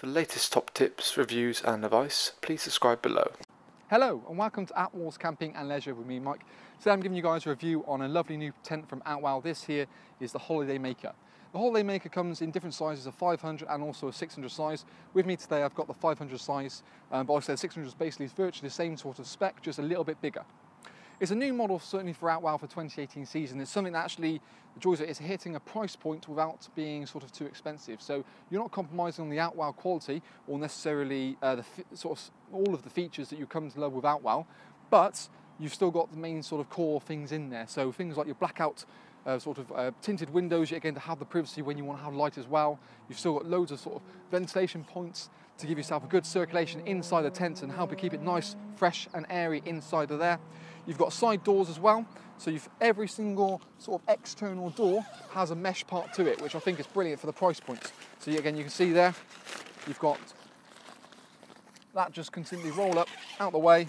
For the latest top tips, reviews and advice, please subscribe below. Hello and welcome to Outwell's Camping and Leisure with me, Mike. Today I'm giving you guys a review on a lovely new tent from Outwell. This here is the HolidayMaker. The HolidayMaker comes in different sizes, a 500 and also a 600 size. With me today I've got the 500 size, but like I said, 600 is basically virtually the same sort of spec, just a little bit bigger. It's a new model certainly for Outwell for 2018 season. It's something that actually, the joys of it is hitting a price point without being sort of too expensive. So you're not compromising on the Outwell quality or necessarily all of the features that you come to love with Outwell, but you've still got the main sort of core things in there. So things like your blackout tinted windows, yet again to have the privacy when you want to have light as well. You've still got loads of sort of ventilation points to give yourself a good circulation inside the tent and help it keep it nice, fresh and airy inside of there. You've got side doors as well, so every single sort of external door has a mesh part to it, which I think is brilliant for the price points. So again, you can see there, you've got that just continually roll up out the way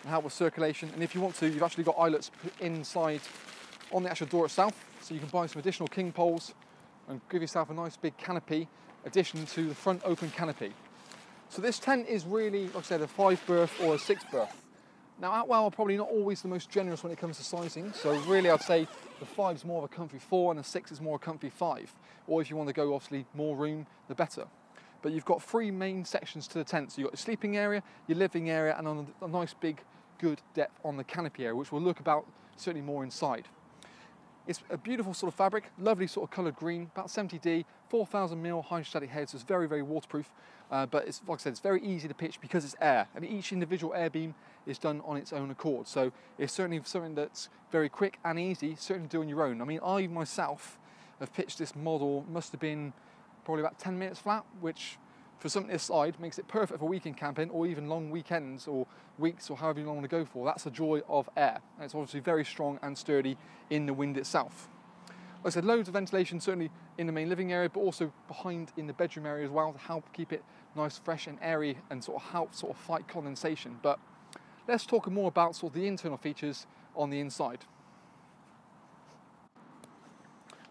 and help with circulation. And if you want to, you've actually got eyelets inside on the actual door itself, so you can buy some additional king poles and give yourself a nice big canopy addition to the front open canopy. So this tent is really, like I said, a 5-berth or a 6-berth. Now Outwell are probably not always the most generous when it comes to sizing, so really I'd say the 5 is more of a comfy 4 and the 6 is more a comfy 5. Or if you want to go obviously more room, the better. But you've got 3 main sections to the tent. So you've got your sleeping area, your living area, and on a nice big good depth on the canopy area, which we'll look about certainly more inside. It's a beautiful sort of fabric, lovely sort of coloured green, about 70D, 4000mm hydrostatic head, so it's very, very waterproof. But it's, like I said, it's very easy to pitch because it's air, and each individual air beam is done on its own accord. So it's certainly something that's very quick and easy, certainly do on your own. I mean, I myself have pitched this model, must have been probably about 10 minutes flat, which for something this side makes it perfect for weekend camping or even long weekends or weeks or however you want to go for. That's the joy of air. And it's obviously very strong and sturdy in the wind itself. Like I said, loads of ventilation certainly in the main living area, but also behind in the bedroom area as well to help keep it nice, fresh and airy and sort of help sort of fight condensation. But let's talk more about sort of the internal features on the inside.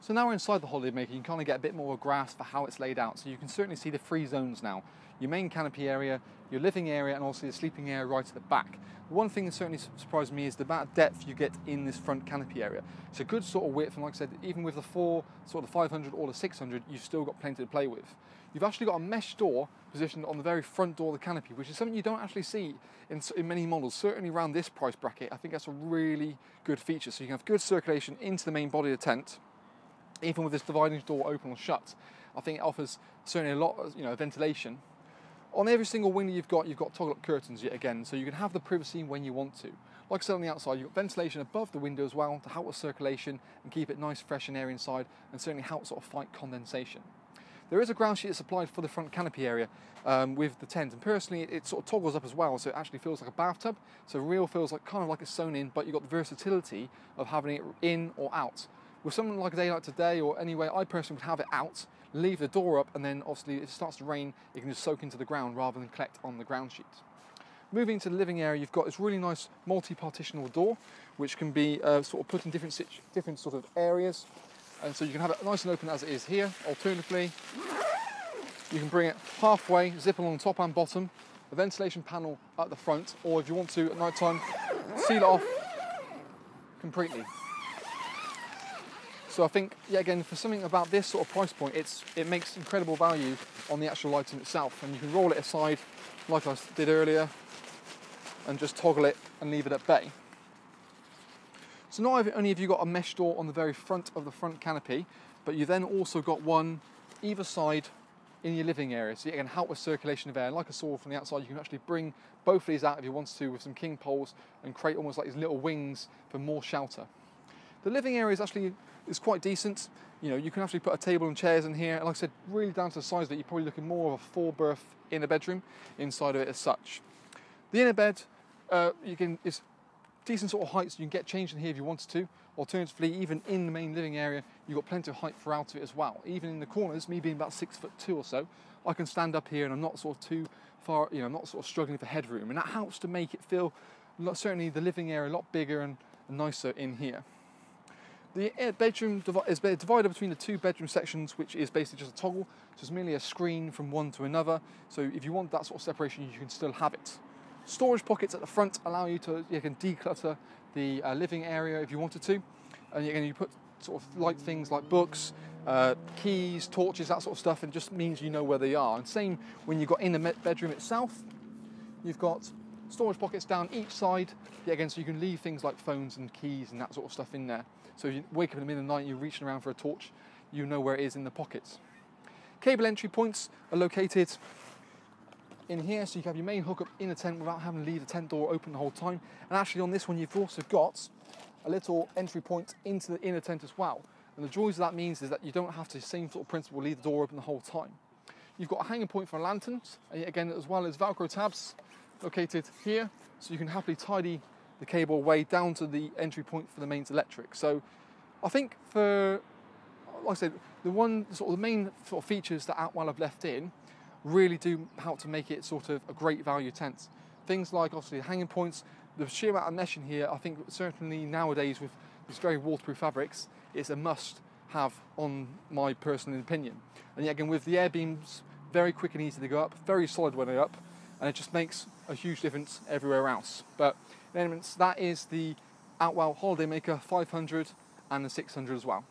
So now we're inside the HolidayMaker, you can kind of get a bit more of a grasp for how it's laid out. So you can certainly see the 3 zones now. Your main canopy area, your living area, and also the sleeping area right at the back. One thing that certainly surprised me is the amount of depth you get in this front canopy area. It's a good sort of width, and like I said, even with the 4, sort of the 500 or the 600, you've still got plenty to play with. You've actually got a mesh door positioned on the very front door of the canopy, which is something you don't actually see in many models, certainly around this price bracket. I think that's a really good feature. So you can have good circulation into the main body of the tent, even with this dividing door open or shut. I think it offers certainly a lot of ventilation. On every single window you've got toggle up curtains yet again, so you can have the privacy when you want to. Like I said on the outside, you've got ventilation above the window as well to help with circulation and keep it nice, fresh and airy inside, and certainly help sort of fight condensation. There is a ground sheet that's applied for the front canopy area with the tent, and personally it sort of toggles up as well, so it actually feels like a bathtub. So real feels like kind of like it's sewn in, but you've got the versatility of having it in or out. With something like a day like today or anyway, I personally would have it out, leave the door up, and then obviously if it starts to rain, it can just soak into the ground rather than collect on the ground sheet. Moving to the living area, you've got this really nice multi-partitional door, which can be sort of put in different sort of areas. And so you can have it nice and open as it is here. Alternatively, you can bring it halfway, zip along top and bottom, a ventilation panel at the front, or if you want to at night time, seal it off completely. So I think, yeah, again, for something about this sort of price point, it makes incredible value on the actual item itself. And you can roll it aside, like I did earlier, and just toggle it and leave it at bay. So not only have you got a mesh door on the very front of the front canopy, but you then also got one either side in your living area. So you can help with circulation of air. And like I saw from the outside, you can actually bring both of these out if you want to with some king poles and create almost like these little wings for more shelter. The living area is quite decent. You can actually put a table and chairs in here. And like I said, really down to the size of it, you're probably looking more of a 4-berth inner bedroom inside of it as such. The inner bed, is decent sort of height, so you can get changed in here if you wanted to. Alternatively, even in the main living area, you've got plenty of height throughout of it as well. Even in the corners, me being about 6'2" or so, I can stand up here and I'm not sort of too far, I'm not sort of struggling for headroom. And that helps to make it feel, certainly the living area, a lot bigger and nicer in here. The bedroom is divided between the two bedroom sections, which is basically just a toggle. So it's merely a screen from one to another. So if you want that sort of separation, you can still have it. Storage pockets at the front allow you can declutter the living area if you wanted to. And again, you put sort of light things like books, keys, torches, that sort of stuff, and it just means you know where they are. And same when you've got in the bedroom itself, you've got storage pockets down each side, again, so you can leave things like phones and keys and that sort of stuff in there. So if you wake up in the middle of the night and you're reaching around for a torch, you know where it is in the pockets. Cable entry points are located in here, so you can have your main hookup in the tent without having to leave the tent door open the whole time. And actually on this one, you've also got a little entry point into the inner tent as well. And the joys of that means is that you don't have to, same sort of principle, leave the door open the whole time. You've got a hanging point for lanterns, and again, as well as Velcro tabs located here, so you can happily tidy the cable away down to the entry point for the mains electric. So I think for, like I said, the main sort of features that Outwell have left in really do help to make it sort of a great value tent. Things like obviously the hanging points, the sheer amount of mesh in here, I think certainly nowadays with these very waterproof fabrics, it's a must have on my personal opinion. And yet again, with the air beams, very quick and easy to go up, very solid when they're up, and it just makes a huge difference everywhere else. But in any event, that is the Outwell HolidayMaker 500 and the 600 as well.